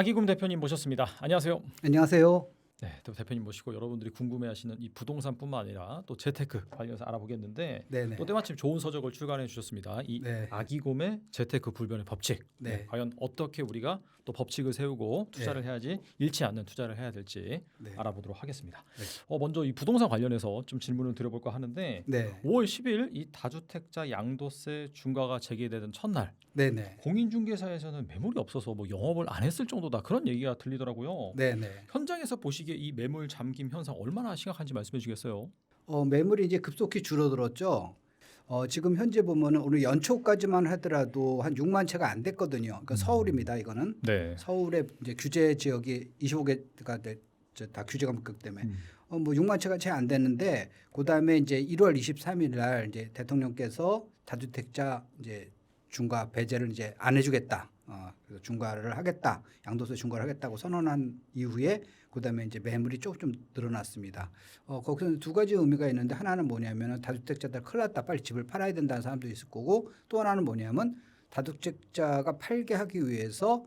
아기금 대표님 모셨습니다. 안녕하세요. 안녕하세요. 네, 또 대표님 모시고 여러분들이 궁금해하시는 이 부동산뿐만 아니라 또 재테크 관련해서 알아보겠는데 네네. 또 때마침 좋은 서적을 출간해 주셨습니다. 이 네. 아기곰의 재테크 불변의 법칙. 네. 과연 어떻게 우리가 또 법칙을 세우고 투자를 해야지 잃지 않는 투자를 해야 될지 네. 알아보도록 하겠습니다. 네. 먼저 이 부동산 관련해서 좀 질문을 드려볼까 하는데 네. 5월 10일 이 다주택자 양도세 중과가 제기되던 첫날 네네. 공인중개사에서는 매물이 없어서 뭐 영업을 안 했을 정도다 그런 얘기가 들리더라고요. 네네. 현장에서 보시기에 이 매물 잠김 현상 얼마나 심각한지 말씀해 주시겠어요? 매물이 이제 급속히 줄어들었죠. 지금 현재 보면은 오늘 연초까지만 하더라도 한 6만 채가 안 됐거든요. 그러니까 서울입니다. 이거는 네. 서울의 이제 규제 지역이 25개가 다 규제가 묶기 때문에 뭐 6만 채가 채 안 됐는데 그다음에 이제 1월 23일 날 이제 대통령께서 다주택자 이제 중과 배제를 이제 안 해주겠다. 그래서 중과를 하겠다. 양도세 중과를 하겠다고 선언한 이후에 그다음에 이제 매물이 조금 좀 늘어났습니다. 거기서 두 가지 의미가 있는데 하나는 뭐냐면은 다주택자들 큰일 났다. 빨리 집을 팔아야 된다는 사람도 있을 거고 또 하나는 뭐냐면 다주택자가 팔게 하기 위해서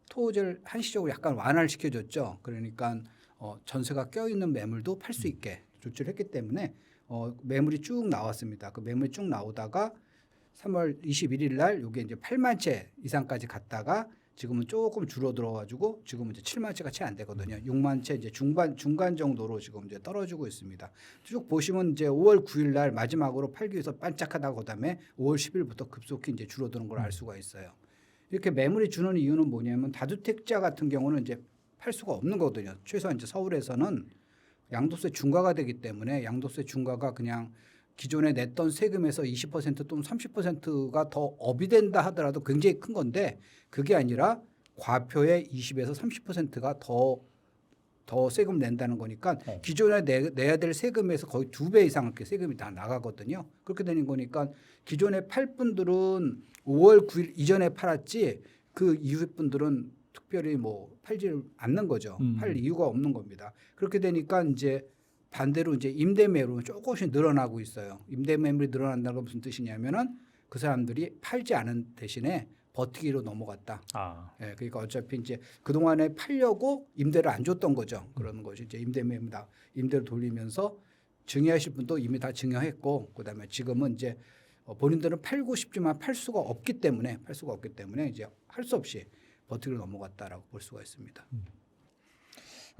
토지를 한시적으로 약간 완화를 시켜줬죠. 그러니까 전세가 껴있는 매물도 팔 수 있게 조치를 했기 때문에 매물이 쭉 나왔습니다. 그 매물이 쭉 나오다가 3월 21일 날 이게 이제 8만 채 이상까지 갔다가 지금은 조금 줄어들어 가지고 지금은 이제 7만 채가 채 안 되거든요. 6만 채 이제 중간 정도로 지금 이제 떨어지고 있습니다. 쭉 보시면 이제 5월 9일 날 마지막으로 팔기 위해서 반짝하다가 그다음에 5월 10일부터 급속히 이제 줄어드는 걸 알 수가 있어요. 이렇게 매물이 주는 이유는 뭐냐면 다주택자 같은 경우는 이제 팔 수가 없는 거거든요. 최소한 이제 서울에서는 양도세 중과가 되기 때문에 양도세 중과가 그냥 기존에 냈던 세금에서 20% 또는 30%가 더 업이 된다 하더라도 굉장히 큰 건데 그게 아니라 과표의 20에서 30%가 더 세금 낸다는 거니까 기존에 내야 될 세금에서 거의 2배 이상 이렇게 세금이 다 나가거든요. 그렇게 되는 거니까 기존에 팔 분들은 5월 9일 이전에 팔았지 그 이후 분들은 특별히 뭐 팔지 않는 거죠. 팔 이유가 없는 겁니다. 그렇게 되니까 이제 반대로 이제 임대 매물은 조금씩 늘어나고 있어요. 임대 매물이 늘어난다는 건 무슨 뜻이냐면은 그 사람들이 팔지 않은 대신에 버티기로 넘어갔다. 예, 그러니까 어차피 이제 그 동안에 팔려고 임대를 안 줬던 거죠. 그러는 것이 이제 임대 매물다. 임대를 돌리면서 증여하실 분도 이미 다 증여했고, 그다음에 지금은 이제 본인들은 팔고 싶지만 팔 수가 없기 때문에 이제 할 수 없이 버티기로 넘어갔다라고 볼 수가 있습니다.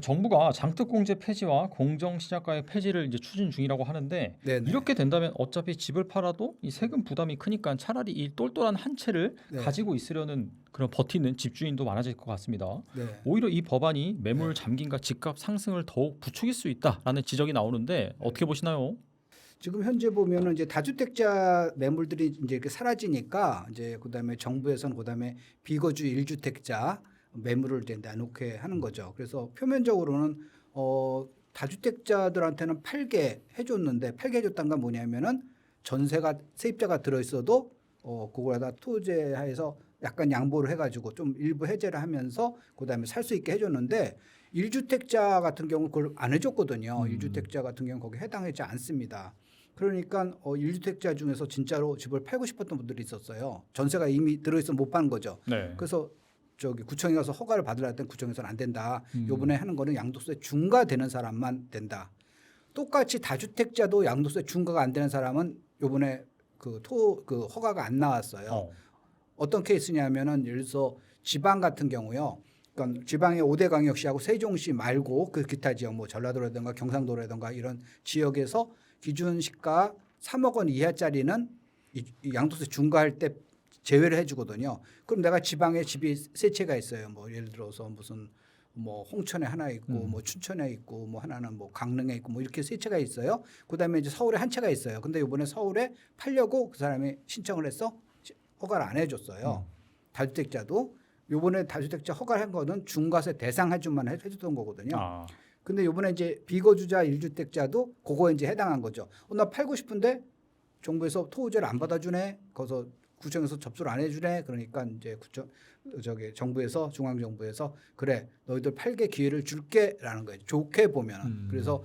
정부가 장특공제 폐지와 공정시장가의 폐지를 이제 추진 중이라고 하는데 네네. 이렇게 된다면 어차피 집을 팔아도 이 세금 부담이 크니까 차라리 이 똘똘한 한 채를 네. 가지고 있으려는 그런 버티는 집주인도 많아질 것 같습니다. 네. 오히려 이 법안이 매물 잠김과 집값 상승을 더욱 부추길 수 있다라는 지적이 나오는데 어떻게 보시나요? 지금 현재 보면은 이제 다주택자 매물들이 이제 이렇게 사라지니까 이제 그다음에 정부에서는 그다음에 비거주 1주택자 매물을 이제 내놓게 하는 거죠. 그래서 표면적으로는 다주택자들한테는 팔게 해줬다는 건 뭐냐면은 전세가 세입자가 들어있어도 그거에다 토지하에서 약간 양보를 해가지고 좀 일부 해제를 하면서 그다음에 살 수 있게 해줬는데 1주택자 같은 경우는 그걸 안 해줬거든요. 1주택자 같은 경우는 거기에 해당하지 않습니다. 그러니까 1주택자 중에서 진짜로 집을 팔고 싶었던 분들이 있었어요. 전세가 이미 들어있어 못 파는 거죠. 네. 그래서 구청에 가서 허가를 받으려 했더니 구청에서는 안 된다. 요번에 하는 거는 양도세 중과되는 사람만 된다. 똑같이 다주택자도 양도세 중과가 안 되는 사람은 요번에 그 허가가 안 나왔어요. 어떤 케이스냐면은 예를 들어서 지방 같은 경우요. 그러니까 지방의 5대 광역시하고 세종시 말고 그 기타 지역 뭐 전라도라든가 경상도라든가 이런 지역에서 기준 시가 3억 원 이하짜리는 이 양도세 중과할 때 제외를 해주거든요. 그럼 내가 지방에 집이 세 채가 있어요. 뭐 예를 들어서 무슨 뭐 홍천에 하나 있고 뭐 춘천에 있고 뭐 하나는 뭐 강릉에 있고 뭐 이렇게 세 채가 있어요. 그다음에 이제 서울에 한 채가 있어요. 근데 이번에 서울에 팔려고 그 사람이 신청을 해서 허가를 안 해줬어요. 다주택자도 요번에 다주택자 허가를 한 거는 중과세 대상 해주만 해줬던 거거든요. 근데 요번에 이제 비거주자 1주택자도 그거에 이제 해당한 거죠. 나 팔고 싶은데 정부에서 토지를 안 받아주네. 거기서 구청에서 접수를 안 해주네. 그러니까 이제 정부에서 중앙정부에서 그래 너희들 팔게 기회를 줄게라는 거예요. 좋게 보면은 그래서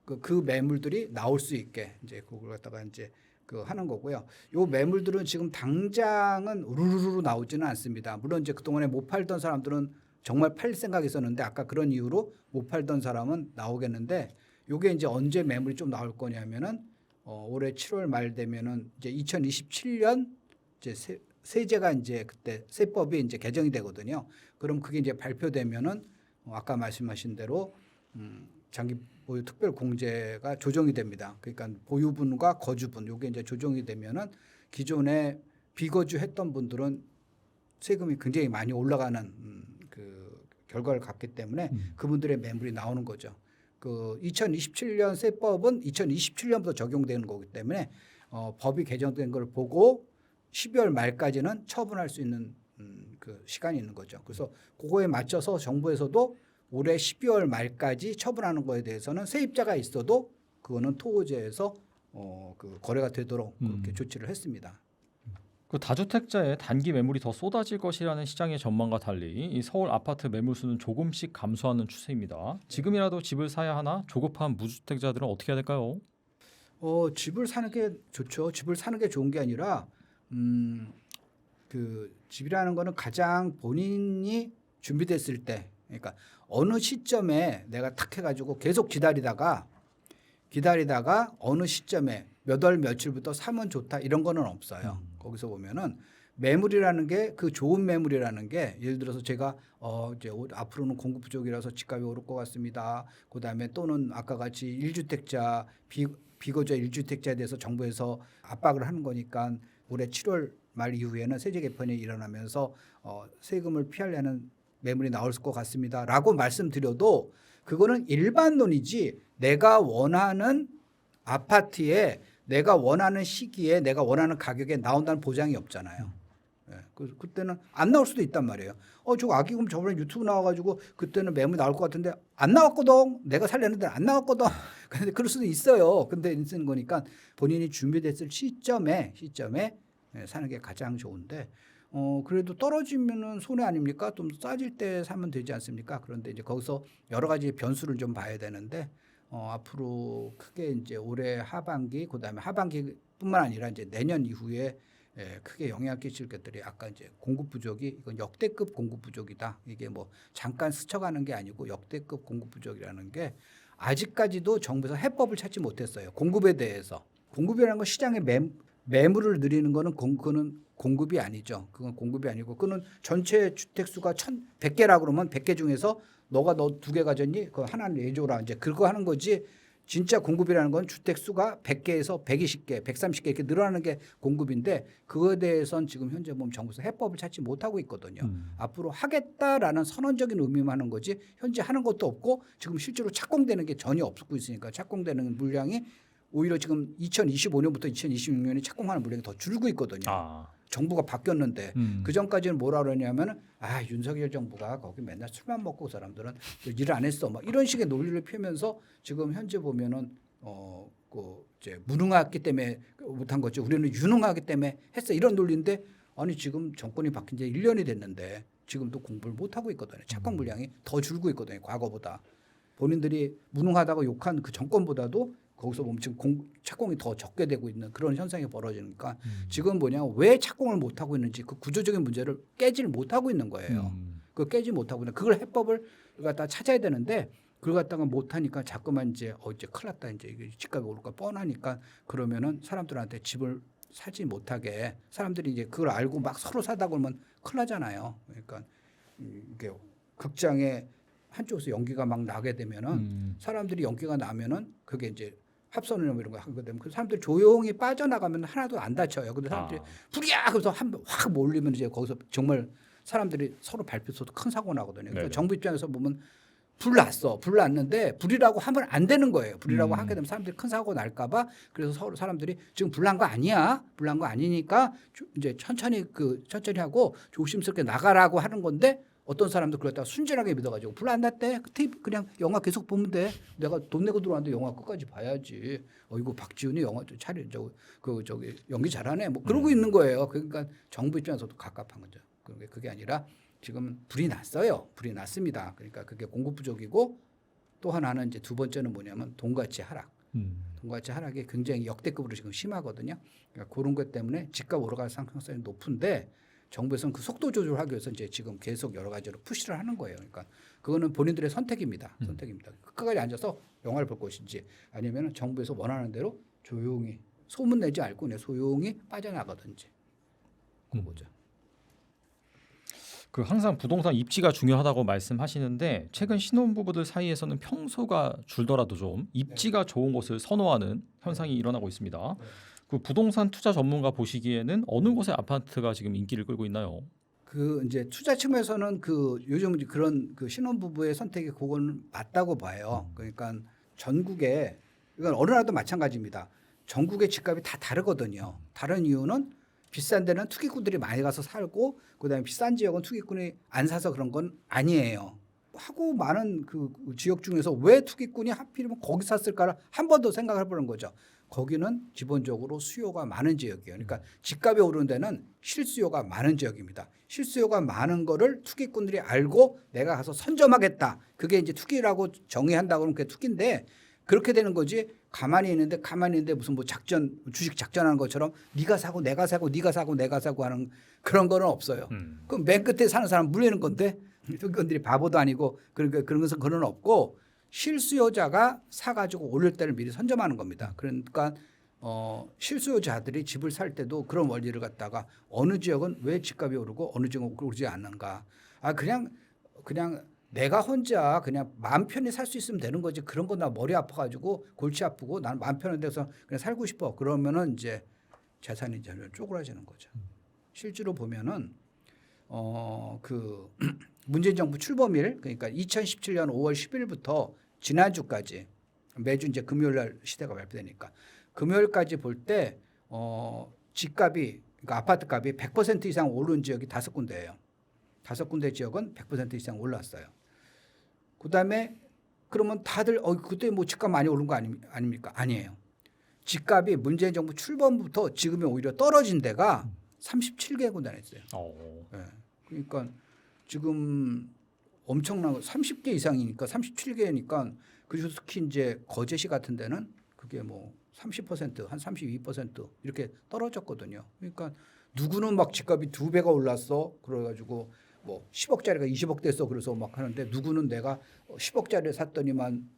그 매물들이 나올 수 있게 이제 그걸 갖다가 이제 그 하는 거고요. 요 매물들은 지금 당장은 우르르르 나오지는 않습니다. 물론 이제 그동안에 못 팔던 사람들은 정말 팔 생각이 있었는데 아까 그런 이유로 못 팔던 사람은 나오겠는데 요게 이제 언제 매물이 좀 나올 거냐면은 올해 7월 말 되면은 이제 2027년 이제 세제가 이제 그때 세법이 이제 개정이 되거든요. 그럼 그게 이제 발표되면은 아까 말씀하신 대로 장기 보유 특별 공제가 조정이 됩니다. 그러니까 보유분과 거주분 요게 이제 조정이 되면은 기존에 비거주 했던 분들은 세금이 굉장히 많이 올라가는 그 결과를 갖기 때문에 그분들의 매물이 나오는 거죠. 그 2027년 세법은 2027년부터 적용되는 거기 때문에 법이 개정된 걸 보고 12월 말까지는 처분할 수 있는 그 시간이 있는 거죠. 그래서 그거에 맞춰서 정부에서도 올해 12월 말까지 처분하는 거에 대해서는 세입자가 있어도 그거는 토호제에서 그 거래가 되도록 그렇게 조치를 했습니다. 그 다주택자의 단기 매물이 더 쏟아질 것이라는 시장의 전망과 달리 이 서울 아파트 매물 수는 조금씩 감소하는 추세입니다. 지금이라도 집을 사야 하나 조급한 무주택자들은 어떻게 해야 될까요? 집을 사는 게 좋죠. 집을 사는 게 좋은 게 아니라 그 집이라는 거는 가장 본인이 준비됐을 때, 그러니까 어느 시점에 내가 탁 해가지고 계속 기다리다가 어느 시점에 몇 월 며칠부터 사면 좋다 이런 거는 없어요. 거기서 보면은 매물이라는 게 그 좋은 매물이라는 게 예를 들어서 제가 이제 앞으로는 공급 부족이라서 집값이 오를 것 같습니다. 그다음에 또는 아까 같이 1주택자 비거주 1주택자에 대해서 정부에서 압박을 하는 거니까 올해 7월 말 이후에는 세제 개편이 일어나면서 세금을 피하려는 매물이 나올 것 같습니다라고 말씀드려도 그거는 일반론이지 내가 원하는 아파트에 내가 원하는 시기에 내가 원하는 가격에 나온다는 보장이 없잖아요. 예, 그때는 안 나올 수도 있단 말이에요. 저 아기금 저번에 유튜브 나와가지고 그때는 매물 나올 것 같은데 안 나왔거든. 내가 살려는데 안 나왔거든. 근데 그럴 수도 있어요. 근데 쓰는 거니까 본인이 준비됐을 시점에 사는 게 가장 좋은데 그래도 떨어지면은 손해 아닙니까? 좀 싸질 때 사면 되지 않습니까? 그런데 이제 거기서 여러 가지 변수를 좀 봐야 되는데 앞으로 크게 이제 올해 하반기 그다음에 하반기뿐만 아니라 이제 내년 이후에 크게 영향을 끼칠 것들이 아까 이제 공급 부족이 이건 역대급 공급 부족이다. 이게 뭐 잠깐 스쳐가는 게 아니고 역대급 공급 부족이라는 게 아직까지도 정부에서 해법을 찾지 못했어요. 공급에 대해서. 공급이라는 건 시장의 매물을 늘리는 거는 그거는 공급이 아니죠. 그건 공급이 아니고 그거는 전체 주택 수가 100개라 그러면 100개 중에서 너가 너 2개 가졌니? 그거 하나는 내줘라. 이제 그거 하는 거지. 진짜 공급이라는 건 주택 수가 100개에서 120개, 130개 이렇게 늘어나는 게 공급인데 그거에 대해서는 지금 현재 보면 정부에서 해법을 찾지 못하고 있거든요. 앞으로 하겠다라는 선언적인 의미만 하는 거지 현재 하는 것도 없고 지금 실제로 착공되는 게 전혀 없고 있으니까 착공되는 물량이 오히려 지금 2025년부터 2026년에 착공하는 물량이 더 줄고 있거든요. 정부가 바뀌었는데 그 전까지는 뭐라 그러냐면은 윤석열 정부가 거기 맨날 술만 먹고 사람들은 일을 안 했어 막 이런 식의 논리를 펴면서 지금 현재 보면은 이제 무능하기 때문에 못한 거죠. 우리는 유능하기 때문에 했어 이런 논리인데 아니 지금 정권이 바뀐 지 1년이 됐는데 지금도 공부를 못 하고 있거든요. 착공 물량이 더 줄고 있거든요. 과거보다 본인들이 무능하다고 욕한 그 정권보다도 거기서 보면 지금 착공이 더 적게 되고 있는 그런 현상이 벌어지니까 지금 왜 착공을 못 하고 있는지 그 구조적인 문제를 깨지를 못하고 있는 거예요. 그 깨지 못하고 있는 그걸 해법을 갖다 찾아야 되는데 그걸 갖다가 못 하니까 자꾸만 이제 이제 큰일 났다 이제 집값이 오를 거 뻔하니까 그러면은 사람들한테 집을 사지 못하게 사람들이 이제 그걸 알고 막 서로 사다 그러면 큰일 나잖아요. 그러니까 이게 극장에 한쪽에서 연기가 막 나게 되면은 사람들이 연기가 나면은 그게 이제 합선이나 이런 거 하게 되면 그 사람들이 조용히 빠져나가면 하나도 안 다쳐요. 근데 사람들이 불이야 그래서 확 몰리면 이제 거기서 정말 사람들이 서로 밟혀서도 큰 사고 나거든요. 그러니까 정부 입장에서 보면 불 났는데 불이라고 하면 안 되는 거예요. 불이라고 하게 되면 사람들이 큰 사고 날까봐 그래서 서로 사람들이 지금 불난 거 아니야, 불난 거 아니니까 이제 천천히 하고 조심스럽게 나가라고 하는 건데. 어떤 사람도 그랬다가 순진하게 믿어가지고 불 안 났대. 그냥 영화 계속 보면 돼. 내가 돈 내고 들어왔는데 영화 끝까지 봐야지. 이거 박지훈이 영화 저기 연기 잘하네. 뭐 그러고 있는 거예요. 그러니까 정부 입장에서도 갑갑한 거죠. 그게 아니라 지금 불이 났어요. 불이 났습니다. 그러니까 그게 공급 부족이고 또 하나는 이제 두 번째는 뭐냐면 돈 가치 하락. 부가가치 하락이 굉장히 역대급으로 지금 심하거든요. 그러니까 그런 것 때문에 집값 오르갈 상승성이 높은데 정부에서는 그 속도 조절하기 위해서 이제 지금 계속 여러 가지로 푸시를 하는 거예요. 그러니까 그거는 본인들의 선택입니다. 선택입니다. 끝까지 앉아서 영화를 볼 것인지 아니면 정부에서 원하는 대로 조용히 소문 내지 않고 그냥 소용히 빠져나가든지 그거죠. 그 항상 부동산 입지가 중요하다고 말씀하시는데 최근 신혼부부들 사이에서는 평소가 줄더라도 좀 입지가 좋은 곳을 선호하는 현상이 일어나고 있습니다. 그 부동산 투자 전문가 보시기에는 어느 곳의 아파트가 지금 인기를 끌고 있나요? 그 이제 투자 측면에서는 그 요즘 그런 그 신혼부부의 선택이 그건 맞다고 봐요. 그러니까 전국에 이건 어느 나라도 마찬가지입니다. 전국의 집값이 다 다르거든요. 다른 이유는 비싼 데는 투기꾼들이 많이 가서 살고 그다음에 비싼 지역은 투기꾼이 안 사서 그런 건 아니에요. 하고 많은 그 지역 중에서 왜 투기꾼이 하필이면 거기 샀을까를 한 번 더 생각해 보는 거죠. 거기는 기본적으로 수요가 많은 지역이에요. 그러니까 집값이 오르는 데는 실수요가 많은 지역입니다. 실수요가 많은 거를 투기꾼들이 알고 내가 가서 선점하겠다. 그게 이제 투기라고 정의한다고 그러면 그게 투기인데 그렇게 되는 거지. 가만히 있는데 무슨 뭐 작전 주식 작전하는 것처럼 네가 사고 내가 사고 네가 사고 내가 사고 하는 그런 거는 없어요. 그럼 맨 끝에 사는 사람 물리는 건데 투기꾼들이 바보도 아니고 그러니까 그런 것은 그런 없고 실수요자가 사가지고 오를 때를 미리 선점하는 겁니다. 그러니까 실수요자들이 집을 살 때도 그런 원리를 갖다가 어느 지역은 왜 집값이 오르고 어느 지역은 오르지 않는가. 그냥 내가 혼자 그냥 마음 편히 살 수 있으면 되는 거지. 그런 거 나 머리 아파가지고 골치 아프고 나는 마음 편한 데서 그냥 살고 싶어. 그러면은 이제 재산이 이제 쪼그라지는 거죠. 실제로 보면은 그 문재인 정부 출범일 그러니까 2017년 5월 10일부터 지난주까지 매주 이제 금요일 날 시대가 발표되니까 금요일까지 볼 때 집값이 그러니까 아파트 값이 100% 이상 오른 지역이 5군데예요. 5군데 지역은 100% 이상 올랐어요. 그다음에 그러면 다들 그때 뭐 집값 많이 오른 거 아닙니까? 아니에요. 집값이 문재인 정부 출범부터 지금이 오히려 떨어진 데가 37개 군데나 있어요. 네. 그러니까 지금 엄청난 30개 이상이니까 37개니까 그중에서 특히 이제 거제시 같은 데는 그게 뭐 30%, 한 32% 이렇게 떨어졌거든요. 그러니까 누구는 막 집값이 2배가 올랐어. 그래가지고 뭐 10억짜리가 20억 됐어. 그래서 막 하는데 누구는 내가 10억짜리를 샀더니만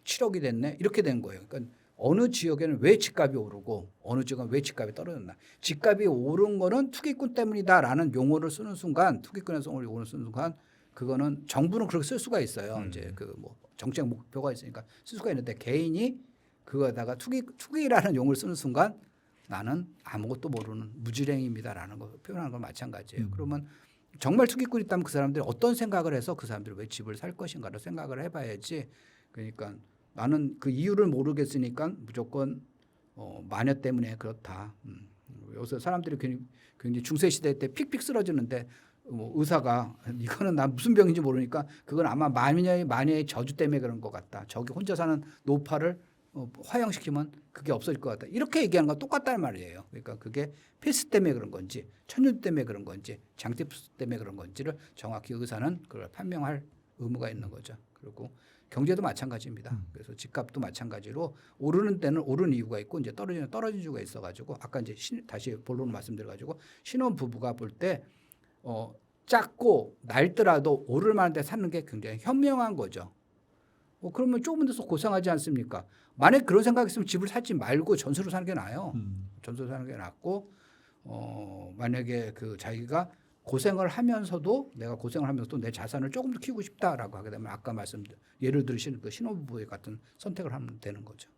7억이 됐네. 이렇게 된 거예요. 그러니까 어느 지역에는 왜 집값이 오르고 어느 지역은 왜 집값이 떨어졌나. 집값이 오른 거는 투기꾼 때문이다라는 용어를 쓰는 순간 투기꾼에서 용어를 쓰는 순간 그거는 정부는 그렇게 쓸 수가 있어요. 이제 그 뭐 정책 목표가 있으니까 쓸 수가 있는데 개인이 그거다가 투기라는 용어를 쓰는 순간 나는 아무것도 모르는 무지랭입니다라는 거 표현하는 건 마찬가지예요. 그러면 정말 투기꾼이 있다면 그 사람들이 어떤 생각을 해서 그 사람들이 왜 집을 살 것인가를 생각을 해봐야지. 그러니까 나는 그 이유를 모르겠으니까 무조건 마녀 때문에 그렇다. 요새 사람들이 굉장히 중세 시대 때 픽픽 쓰러지는데 뭐 의사가 이거는 나 무슨 병인지 모르니까 그건 아마 마녀의 저주 때문에 그런 것 같다. 저기 혼자 사는 노파를 화형시키면 그게 없어질 것 같다. 이렇게 얘기하는 건 똑같다는 말이에요. 그러니까 그게 패스트 때문에 그런 건지 천년 때문에 그런 건지 장티푸스 때문에 그런 건지를 정확히 의사는 그걸 판명할 의무가 있는 거죠. 그리고 경제도 마찬가지입니다. 그래서 집값도 마찬가지로 오르는 때는 오르는 이유가 있고 이제 떨어진 이유가 있어가지고 아까 이제 다시 본론을 말씀드려가지고 신혼 부부가 볼 때 작고 낡더라도 오를 만한 데 사는 게 굉장히 현명한 거죠. 그러면 조금 더 고생하지 않습니까? 만약 그런 생각이 있으면 집을 사지 말고 전세로 사는 게 나아요. 전세로 사는 게 낫고 만약에 그 자기가 고생을 하면서도 내가 고생을 하면서도 내 자산을 조금 더 키우고 싶다라고 하게 되면 아까 예를 들으신 그 신혼부부의 같은 선택을 하면 되는 거죠.